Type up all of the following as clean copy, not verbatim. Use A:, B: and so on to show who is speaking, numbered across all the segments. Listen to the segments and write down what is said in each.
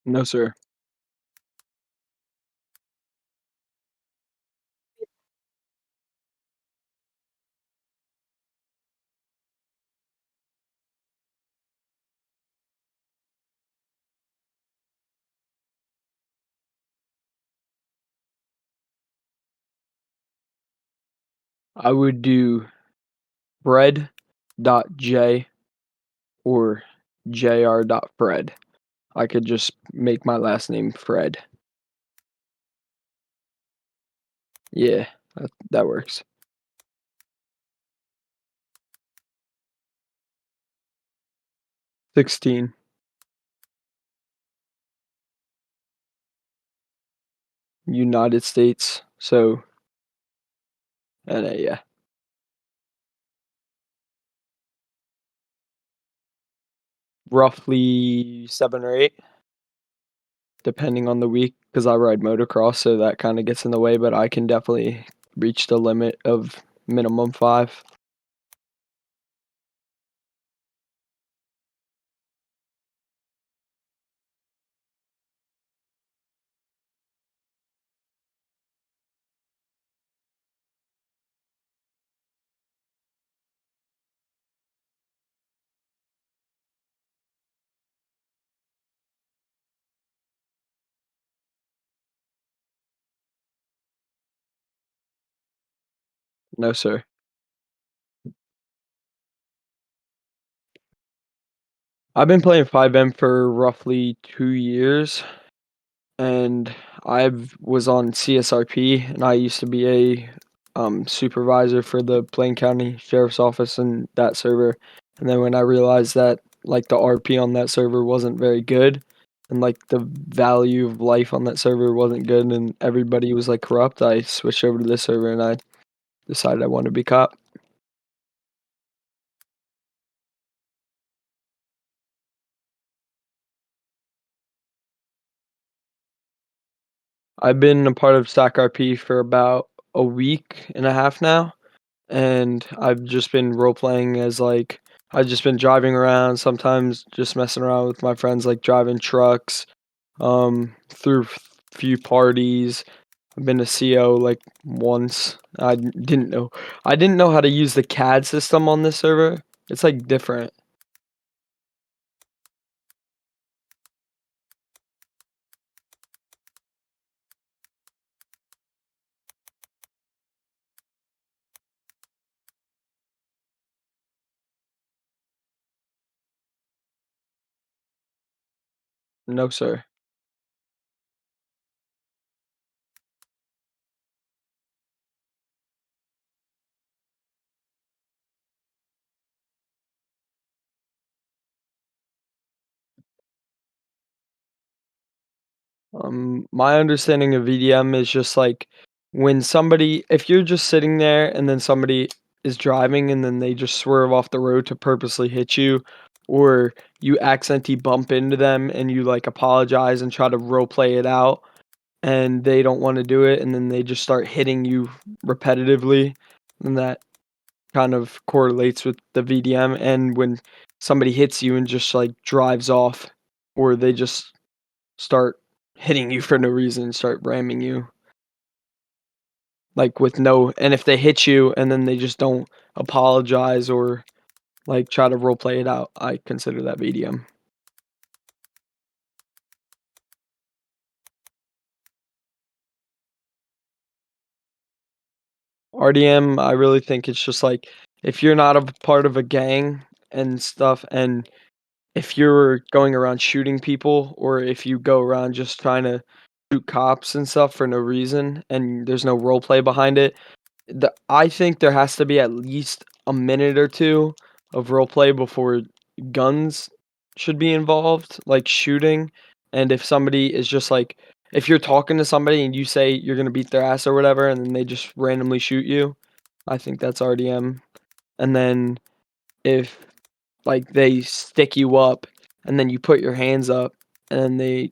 A: No, sir. I would do Fred.J or Jr.Fred. I could just make my last name Fred. Yeah, that works. 16, United States, so NA, yeah. Roughly 7 or 8, depending on the week, because I ride motocross, so that kinda gets in the way, but I can definitely reach the limit of minimum 5. No, sir. I've been playing 5M for roughly 2 years. And I've was on CSRP, and I used to be a supervisor for the Plain County Sheriff's Office and that server. And then when I realized that like the RP on that server wasn't very good, and like the value of life on that server wasn't good, and everybody was like corrupt, I switched over to this server and I decided I wanted to be cop. I've been a part of SAC RP for about a week and a half now. And I've just been role playing as like I've just been driving around, sometimes just messing around with my friends, like driving trucks, through few parties. I've been to CO like once. I didn't know how to use the CAD system on this server. It's like different. No, sir. My understanding of VDM is just like when somebody, if you're just sitting there and then somebody is driving and then they just swerve off the road to purposely hit you, or you accidentally bump into them and you like apologize and try to role play it out and they don't want to do it and then they just start hitting you repetitively, and that kind of correlates with the VDM. And when somebody hits you and just like drives off, or they just start hitting you for no reason, start ramming you, like, with no, and if they hit you and then they just don't apologize or, like, try to role play it out, I consider that VDM. RDM, I really think it's just, like, if you're not a part of a gang and stuff, and if you're going around shooting people, or if you go around just trying to shoot cops and stuff for no reason, and there's no role play behind it, I think there has to be at least a minute or 2 of role play before guns should be involved, like shooting. And if somebody is just like, if you're talking to somebody and you say you're gonna beat their ass or whatever, and then they just randomly shoot you, I think that's RDM. And then if, like, they stick you up and then you put your hands up and then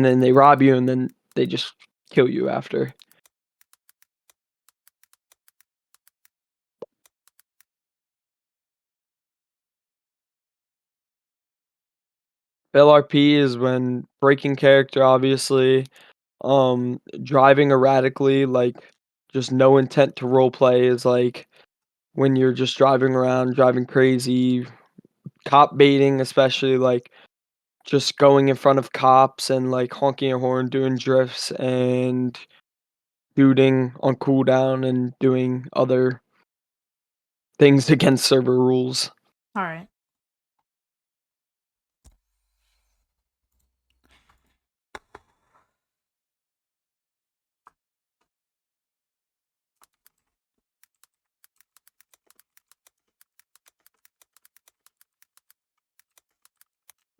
A: they rob you and then they just kill you after. Fail RP is when breaking character, obviously, driving erratically, like, just no intent to role play is, like, when you're just driving around, driving crazy, cop baiting, especially, like, just going in front of cops and, like, honking your horn, doing drifts, and shooting on cooldown, and doing other things against server rules.
B: All right.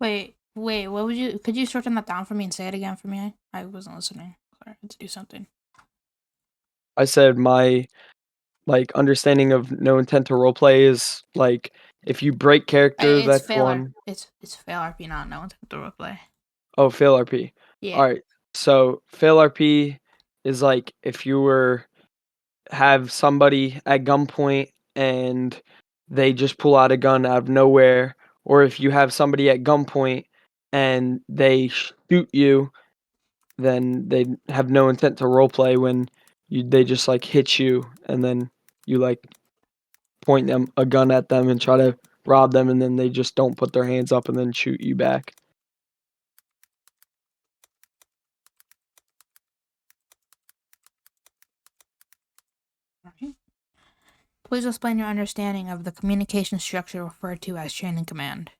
B: Wait. What would you? Could you shorten that down for me and say it again for me? I wasn't listening. Sorry, I had to do something.
A: I said my, like, understanding of no intent to roleplay is, like, if you break character,
B: It's
A: that's
B: failure.
A: one.
B: It's fail RP, not no intent to roleplay.
A: Oh, fail RP.
B: Yeah.
A: Alright, so fail RP is, like, if you were have somebody at gunpoint and they just pull out a gun out of nowhere, or if you have somebody at gunpoint and they shoot you, then they have no intent to roleplay when they just, like, hit you, and then you, like, point them a gun at them and try to rob them, and then they just don't put their hands up and then shoot you back.
B: Alright. Please explain your understanding of the communication structure referred to as chain of command.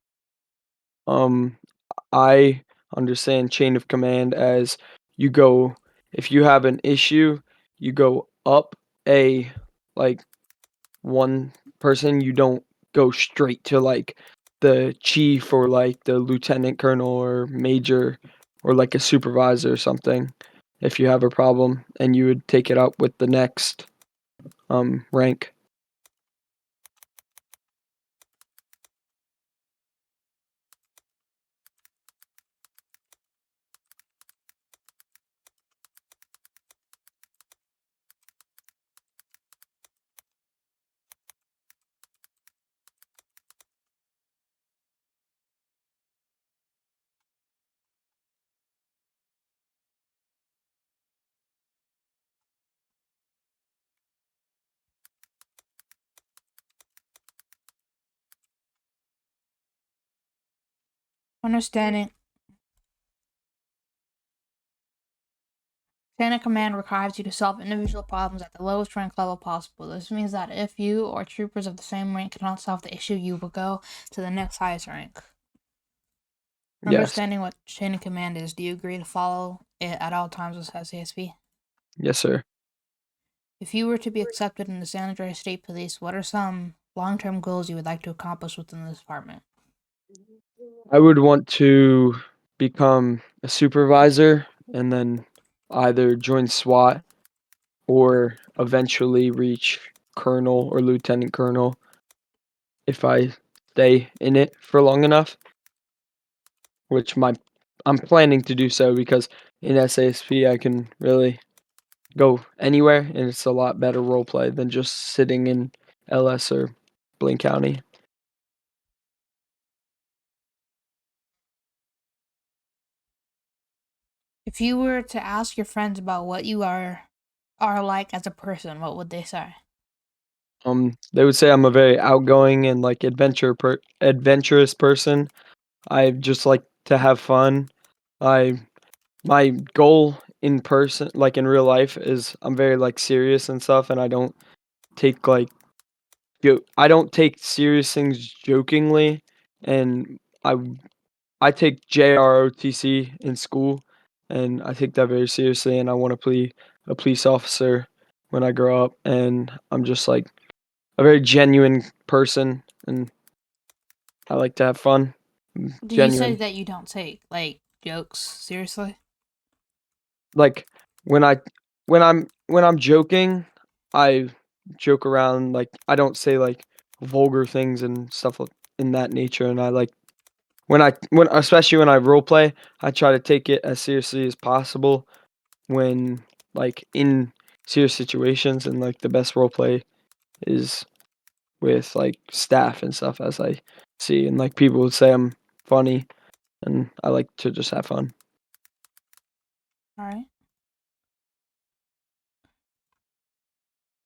A: Um, I understand chain of command as you go if you have an issue, you go up a, like, one person, you don't go straight to, like, the chief or, like, the lieutenant colonel or major or, like, a supervisor or something if you have a problem, and you would take it up with the next, rank.
B: Understanding chain of command requires you to solve individual problems at the lowest rank level possible. This means that if you or troopers of the same rank cannot solve the issue, you will go to the next highest rank.
A: Yes.
B: Understanding what chain of command is, do you agree to follow it at all times as ASP?
A: Yes, sir.
B: If you were to be accepted in the San Andreas State Police, what are some long-term goals you would like to accomplish within this department?
A: I would want to become a supervisor and then either join SWAT or eventually reach colonel or lieutenant colonel if I stay in it for long enough, which I'm planning to do so because in SASP I can really go anywhere and it's a lot better role play than just sitting in LS or Blaine County.
B: If you were to ask your friends about what you are like as a person, what would they say?
A: They would say I'm a very outgoing and, like, adventurous person. I just like to have fun. I My goal in person, like, in real life, is I'm very, like, serious and stuff, and I don't take, like, I don't take serious things jokingly, and I take JROTC in school, and I take that very seriously, and I wanna be a police officer when I grow up, and I'm just, like, a very genuine person, and I like to have fun.
B: Do you say
A: Genuine.
B: that you don't take like jokes seriously?
A: Like, when I when I'm joking, I joke around, like, I don't say, like, vulgar things and stuff in that nature, and I like when especially when I role play, I try to take it as seriously as possible when, like, in serious situations, and, like, the best role play is with, like, staff and stuff as I see, and, like, people would say I'm funny, and I like to just have fun.
B: All right.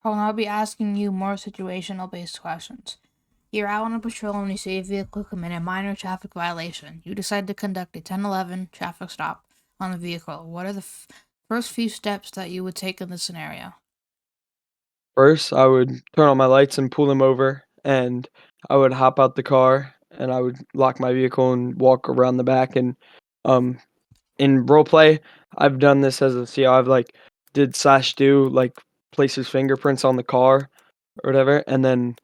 B: I will now be asking you more situational based questions. You're out on a patrol and you see a vehicle commit a minor traffic violation. You decide to conduct a 1011 traffic stop on the vehicle. What are the first few steps that you would take in this scenario?
A: First, I would turn on my lights and pull them over, and I would hop out the car, and I would lock my vehicle and walk around the back. And um, in role play, I've done this as a CO. I've like did slash do like places fingerprints on the car or whatever, and then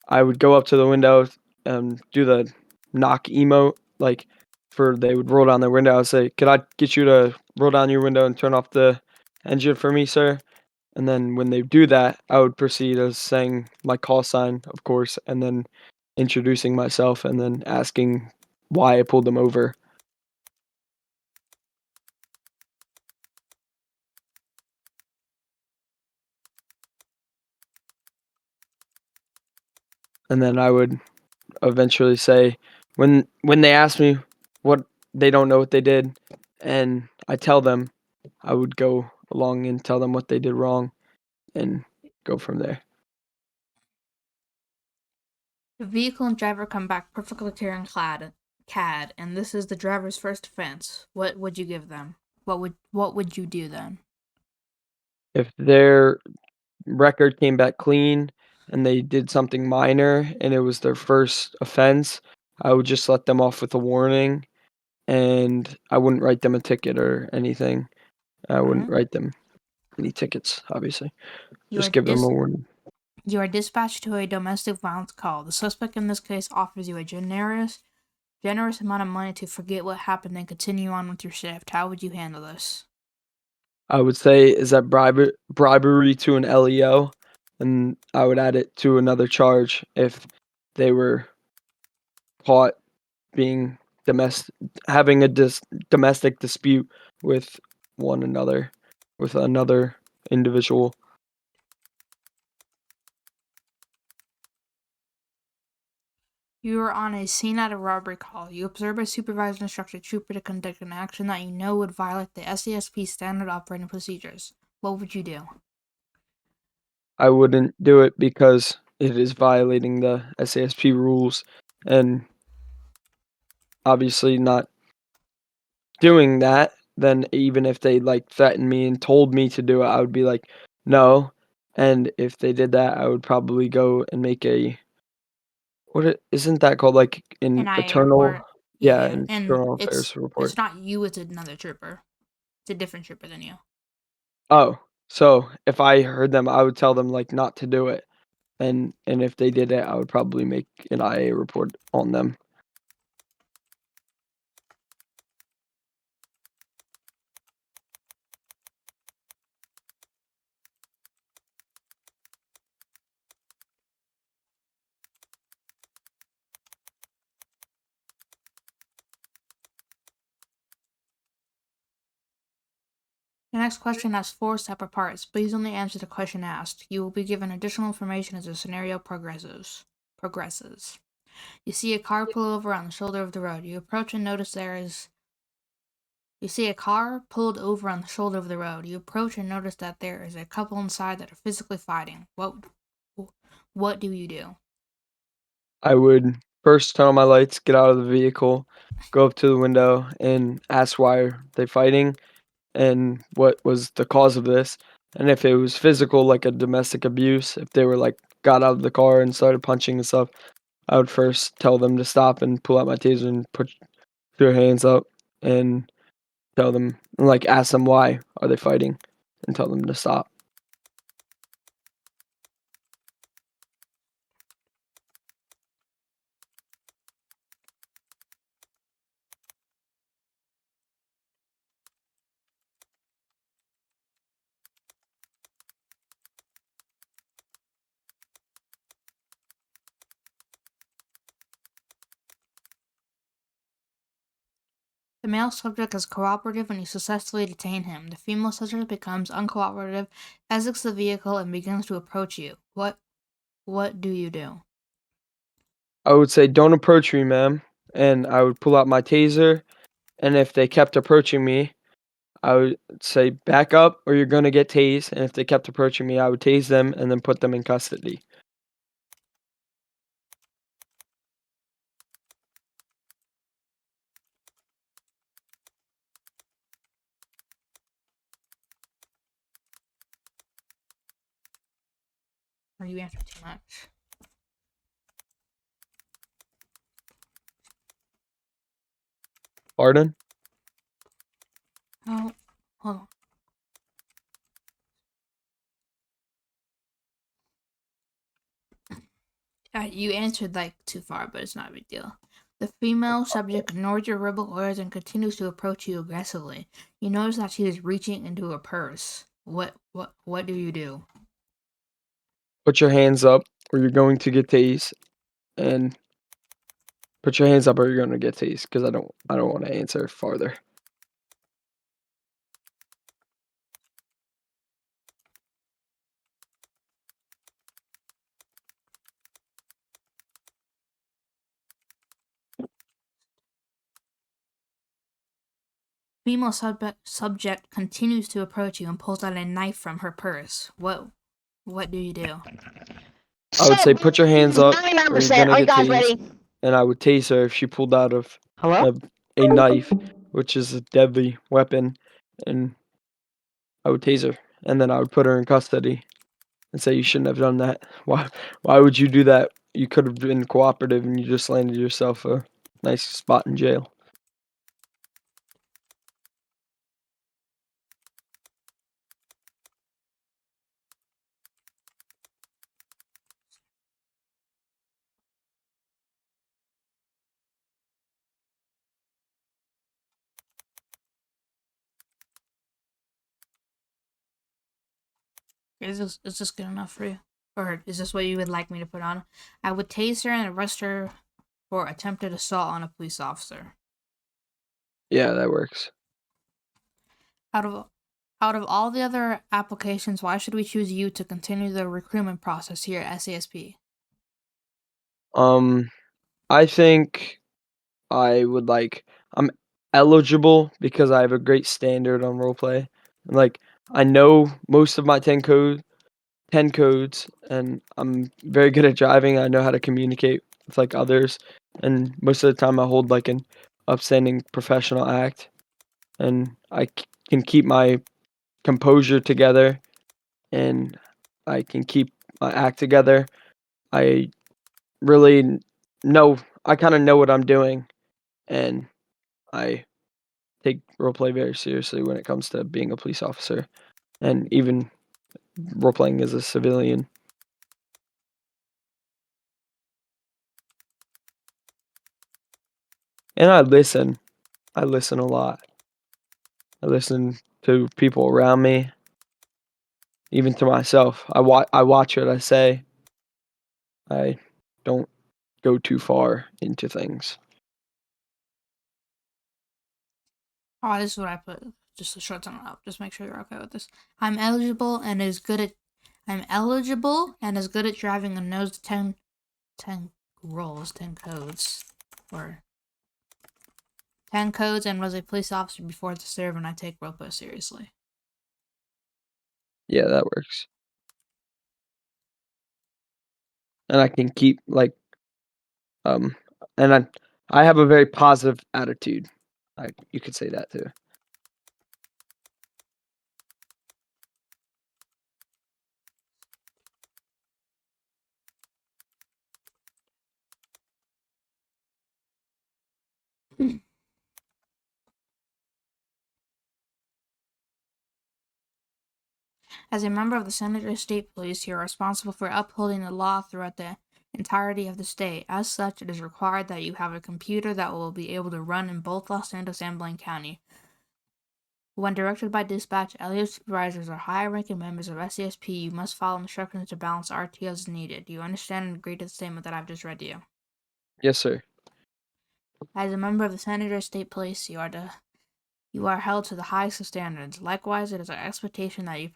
A: I would go up to the window and do the knock emote, like for they would roll down their window. I would say, "Could I get you to roll down your window and turn off the engine for me, sir?" And then when they do that, I would proceed as saying my call sign, of course, and then introducing myself and then asking why I pulled them over. And then I would eventually say when they ask me what they don't know what they did and I tell them, I would go along and tell them what they did wrong and go from there.
B: The vehicle and driver come back perfectly clear and CAD, and this is the driver's first offense. What would you give them? What would you do then?
A: If their record came back clean and they did something minor and it was their first offense, I would just let them off with a warning and I wouldn't write them a ticket or anything. I wouldn't
B: Alright.
A: write them any tickets, obviously.
B: You
A: Just
B: are
A: give them a warning.
B: you are dispatched to a domestic violence call. The suspect in this case offers you a generous amount of money to forget what happened and continue on with your shift. How would you handle this?
A: I would say, is that bribery to an LEO? And I would add it to another charge if they were caught being domestic, having a domestic dispute with one another, with another individual.
B: You are on a scene at a robbery call. You observe a supervisor instruct a trooper to conduct an action that you know would violate the SASP standard operating procedures. What would you do?
A: I wouldn't do it because it is violating the SASP rules, and obviously not doing that, then even if they, like, threatened me and told me to do it, I would be like, "No," and if they did that, I would probably go and make a isn't that called, like,
B: An
A: an
B: IA
A: eternal
B: report.
A: yeah,
B: Yeah,
A: an
B: and
A: internal
B: it's
A: affairs
B: it's
A: report.
B: not you, it's another trooper. It's a different trooper than you.
A: Oh, so if I heard them, I would tell them, like, not to do it, and if they did it, I would probably make an IA report on them.
B: The next question has four separate parts. Please only answer the question asked. You will be given additional information as the scenario progresses. You see a car pull over on the shoulder of the road. You approach and notice you see a car pulled over on the shoulder of the road. You approach and notice that there is a couple inside that are physically fighting. What do you do?
A: I would first turn on my lights, get out of the vehicle, go up to the window, and ask why are they fighting and what was the cause of this. And if it was physical, like a domestic abuse, if they were like got out of the car and started punching and stuff, I would first tell them to stop and pull out my taser and put their hands up and tell them, like, ask them why are they fighting and tell them to stop.
B: The male subject is cooperative and you successfully detain him. The female subject becomes uncooperative, exits the vehicle, and begins to approach you. What do you do?
A: I would say, don't approach me, ma'am. And I would pull out my taser and if they kept approaching me, I would say, "Back up or you're gonna get tased," and if they kept approaching me, I would tase them and then put them in custody.
B: Or you answer too much?
A: Pardon?
B: Oh, hold on. You answered like too far, but it's not a big deal. The female subject ignores your verbal orders and continues to approach you aggressively. You notice that she is reaching into her purse. What do you do?
A: Put your hands up or you're going to get tased, and put your hands up or you're gonna get tased, 'cause I don't wanna answer farther.
B: Female subject continues to approach you and pulls out a knife from her purse. What do you do?
A: I would say, "Put your hands up or you're
C: 99%.
A: gonna
C: Are you
A: get
C: guys
A: tased,"
C: ready?
A: and I would tase her if she pulled out of
C: Hello?
A: a knife, which is a deadly weapon, and I would tase her, and then I would put her in custody and say, "You shouldn't have done that. Why would you do that? You could have been cooperative and you just landed yourself a nice spot in jail."
B: Is this good enough for you? Or is this what you would like me to put on? I would tase her and arrest her for attempted assault on a police officer.
A: Yeah, that works.
B: Out of out of all the other applications, why should we choose you to continue the recruitment process here at SASP?
A: I think I'm eligible because I have a great standard on roleplay. Like, I know most of my 10 codes, and I'm very good at driving. I know how to communicate with, like, others, and most of the time I hold, like, an upstanding professional act, and can keep my composure together, and I can keep my act together. I really know I kinda know what I'm doing, and I take roleplay very seriously when it comes to being a police officer and even role-playing as a civilian. And I listen. I listen a lot. I listen to people around me, even to myself. I watch what I say. I don't go too far into things.
B: Oh, this is what I put. Just to shorten it up. Just make sure you're okay with this. I'm eligible and as good at driving and knows the 10 rules, 10 codes, or 10 codes, and was a police officer before to serve, and I take roleplay seriously.
A: Yeah, that works. And I can keep, like, um and I have a very positive attitude. You could say that too.
B: As a member of the San Andreas State Police, you are responsible for upholding the law throughout the entirety of the state. As such, it is required that you have a computer that will be able to run in both Los Angeles and Blaine County. When directed by dispatch, LEO supervisors or higher-ranking members of SCSP, you must follow instructions to balance RTOs as needed. Do you understand and agree to the statement that I've just read to you?
A: Yes, sir.
B: As a member of the San Andreas State Police, you are held to the highest of standards. Likewise, it is our expectation that you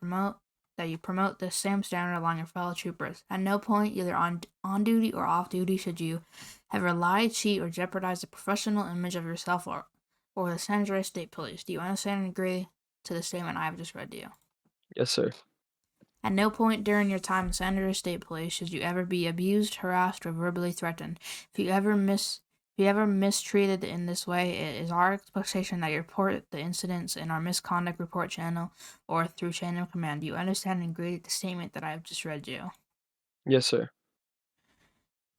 B: promote this same standard along your fellow troopers. At no point, either on duty or off duty, should you ever lie, cheat, or jeopardize the professional image of yourself or the San Andreas State Police? Do you understand and agree to the statement I have just read to you?
A: Yes, sir.
B: At no point during your time in San Andreas State Police should you ever be abused, harassed, or verbally threatened. If you ever mistreated in this way, it is our expectation that you report the incidents in our misconduct report channel or through chain of command. Do you understand and agree to the statement that I have just read you?
A: Yes, sir.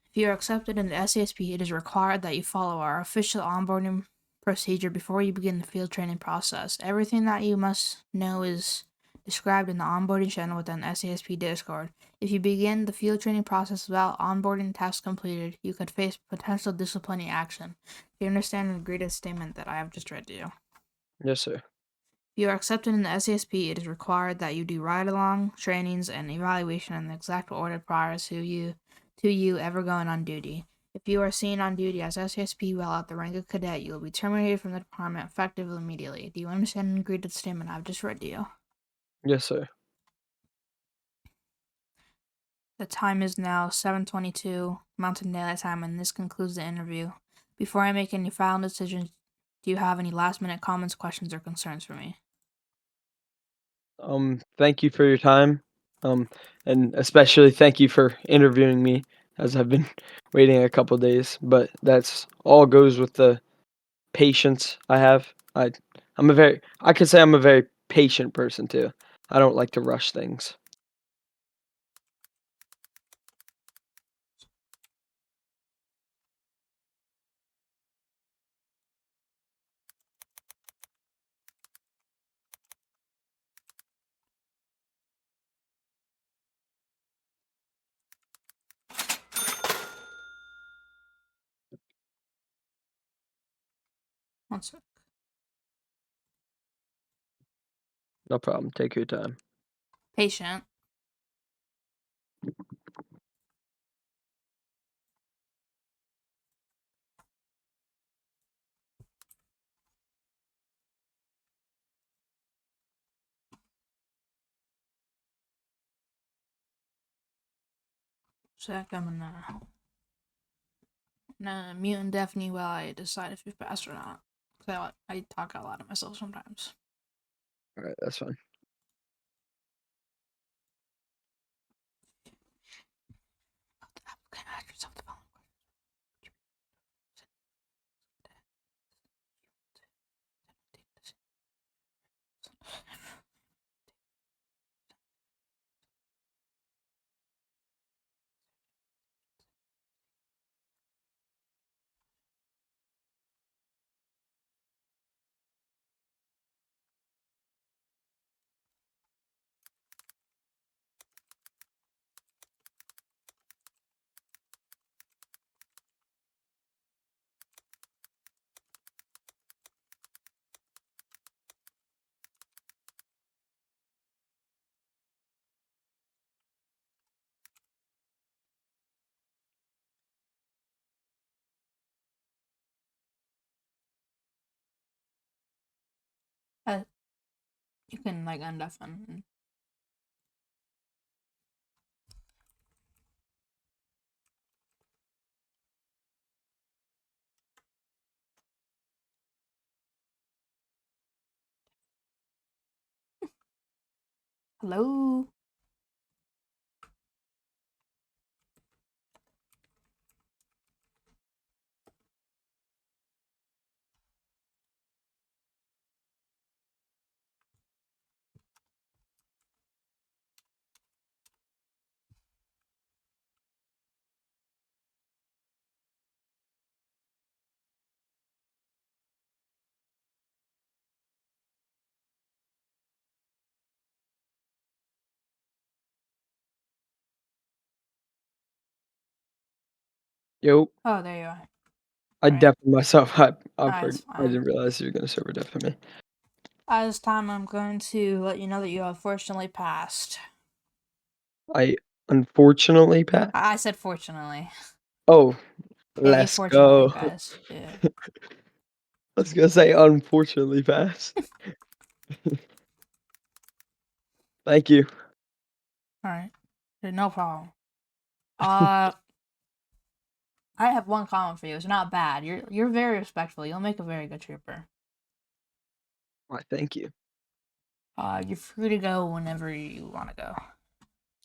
B: If you are accepted in the SASP, it is required that you follow our official onboarding procedure before you begin the field training process. Everything that you must know is described in the onboarding channel within SASP Discord. If you begin the field training process without onboarding tasks completed, you could face potential disciplinary action. Do you understand and agree to the statement that I have just read to you?
A: Yes, sir.
B: If you are accepted in the SASP, it is required that you do ride-along trainings and evaluation in the exact order prior to you ever going on duty. If you are seen on duty as SASP while at the rank of cadet, you will be terminated from the department effective immediately. Do you understand and agree to the statement I've just read to you?
A: Yes, sir.
B: The time is now 7:22 Mountain Daylight Time, and this concludes the interview. Before I make any final decisions, do you have any last-minute comments, questions, or concerns for me?
A: Thank you for your time. And especially thank you for interviewing me as I've been waiting a couple days, but that's all goes with the patience I have. I could say I'm a very patient person too. I don't like to rush things.
B: One sec.
A: No problem. Take your time.
B: Patient. Sec, I'm gonna mute and deafen you while I decide if you've passed or not. Cause I talk out loud to myself sometimes.
A: All right, that's fine.
B: Okay, ask yourself the following question. You can like undeafen. Hello.
A: Yo,
B: Oh, there you are.
A: I
B: Alright.
A: deafened myself.
B: It's
A: I
B: fine.
A: didn't realize you were gonna server deafen me.
B: At this time, I'm going to let you know that you have fortunately passed.
A: I unfortunately passed.
B: I said fortunately.
A: Oh,
B: Yeah, you
A: let's
B: fortunately
A: go.
B: passed. Yeah.
A: I was gonna say unfortunately passed. Thank you.
B: Alright. No problem. Uh, I have one comment for you. It's not bad. You're very respectful. You'll make a very good trooper.
A: Why, thank you.
B: You're free to go whenever you want to go.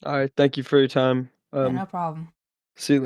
A: All right, thank you for your time.
B: Yeah, no problem.
A: See you.